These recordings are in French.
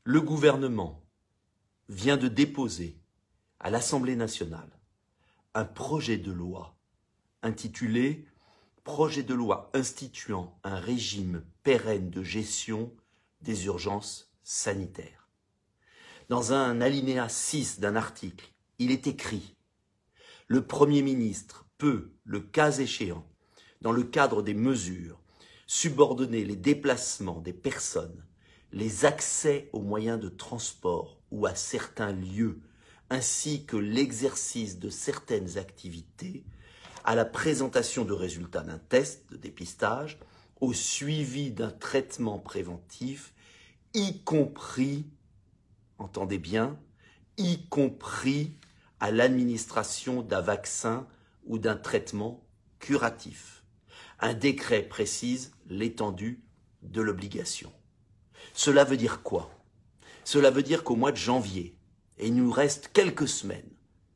Le gouvernement vient de déposer à l'Assemblée nationale un projet de loi intitulé « Projet de loi instituant un régime pérenne de gestion des urgences sanitaires ». Dans un alinéa 6 d'un article, il est écrit « Le Premier ministre peut, le cas échéant, dans le cadre des mesures, subordonner les déplacements des personnes, les accès aux moyens de transport ou à certains lieux, ainsi que l'exercice de certaines activités, à la présentation de résultats d'un test de dépistage, au suivi d'un traitement préventif, y compris, entendez bien, y compris à l'administration d'un vaccin ou d'un traitement curatif. Un décret précise l'étendue de l'obligation. » Cela veut dire quoi? Cela veut dire qu'au mois de janvier, et il nous reste quelques semaines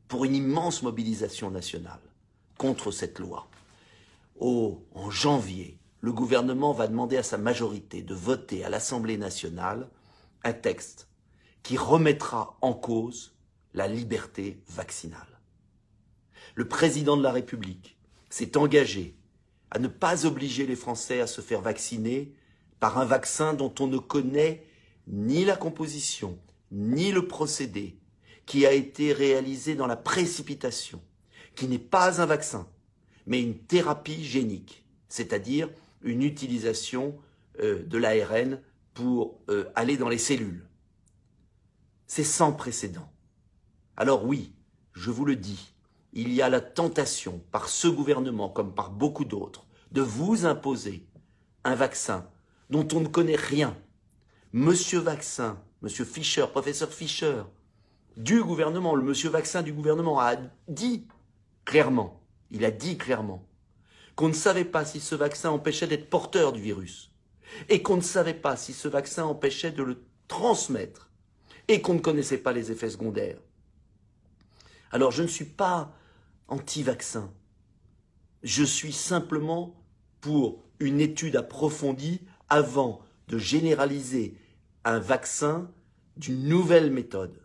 pour une immense mobilisation nationale contre cette loi, en janvier, le gouvernement va demander à sa majorité de voter à l'Assemblée nationale un texte qui remettra en cause la liberté vaccinale. Le président de la République s'est engagé à ne pas obliger les Français à se faire vacciner par un vaccin dont on ne connaît ni la composition, ni le procédé, qui a été réalisé dans la précipitation, qui n'est pas un vaccin, mais une thérapie génique, c'est-à-dire une utilisation de l'ARN pour aller dans les cellules. C'est sans précédent. Alors oui, je vous le dis, il y a la tentation, par ce gouvernement comme par beaucoup d'autres, de vous imposer un vaccin dont on ne connaît rien. Monsieur Vaccin, monsieur Fischer, professeur Fischer, du gouvernement, le monsieur Vaccin du gouvernement a dit clairement, il a dit clairement qu'on ne savait pas si ce vaccin empêchait d'être porteur du virus et qu'on ne savait pas si ce vaccin empêchait de le transmettre et qu'on ne connaissait pas les effets secondaires. Alors je ne suis pas anti-vaccin, je suis simplement pour une étude approfondie avant de généraliser un vaccin d'une nouvelle méthode.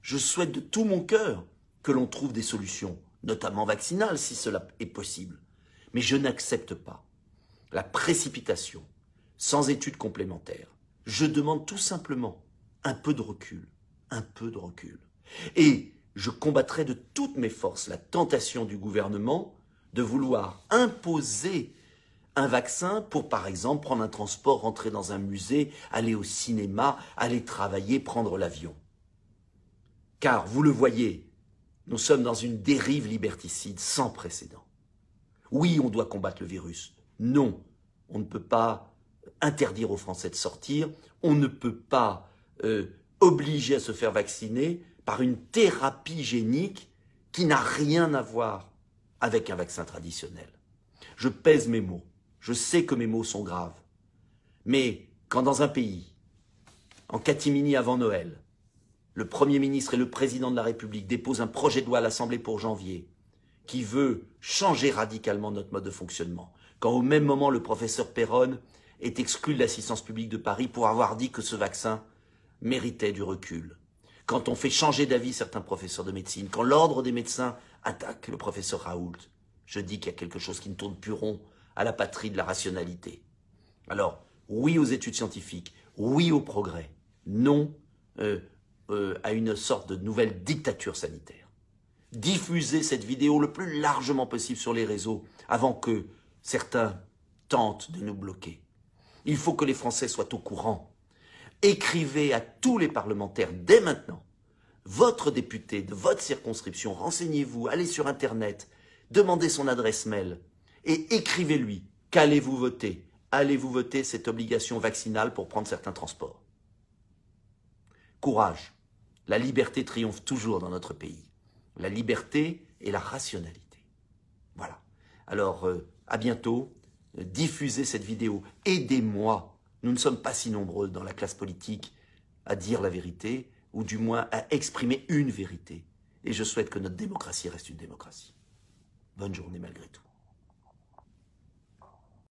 Je souhaite de tout mon cœur que l'on trouve des solutions, notamment vaccinales si cela est possible. Mais je n'accepte pas la précipitation sans études complémentaires. Je demande tout simplement un peu de recul, un peu de recul. Et je combattrai de toutes mes forces la tentation du gouvernement de vouloir imposer un vaccin pour, par exemple, prendre un transport, rentrer dans un musée, aller au cinéma, aller travailler, prendre l'avion. Car, vous le voyez, nous sommes dans une dérive liberticide sans précédent. Oui, on doit combattre le virus. Non, on ne peut pas interdire aux Français de sortir. On ne peut pas obliger à se faire vacciner par une thérapie génique qui n'a rien à voir avec un vaccin traditionnel. Je pèse mes mots. Je sais que mes mots sont graves. Mais quand dans un pays, en catimini avant Noël, le Premier ministre et le Président de la République déposent un projet de loi à l'Assemblée pour janvier qui veut changer radicalement notre mode de fonctionnement, quand au même moment le professeur Perron est exclu de l'assistance publique de Paris pour avoir dit que ce vaccin méritait du recul, quand on fait changer d'avis certains professeurs de médecine, quand l'ordre des médecins attaque le professeur Raoult, je dis qu'il y a quelque chose qui ne tourne plus rond à la patrie de la rationalité. Alors, oui aux études scientifiques, oui au progrès, non à une sorte de nouvelle dictature sanitaire. Diffusez cette vidéo le plus largement possible sur les réseaux avant que certains tentent de nous bloquer. Il faut que les Français soient au courant. Écrivez à tous les parlementaires dès maintenant. Votre député de votre circonscription, renseignez-vous, allez sur Internet, demandez son adresse mail et écrivez-lui qu'allez-vous voter. Allez-vous voter cette obligation vaccinale pour prendre certains transports? Courage. La liberté triomphe toujours dans notre pays. La liberté et la rationalité. Voilà. Alors, à bientôt. Diffusez cette vidéo. Aidez-moi. Nous ne sommes pas si nombreux dans la classe politique à dire la vérité, ou du moins à exprimer une vérité. Et je souhaite que notre démocratie reste une démocratie. Bonne journée malgré tout.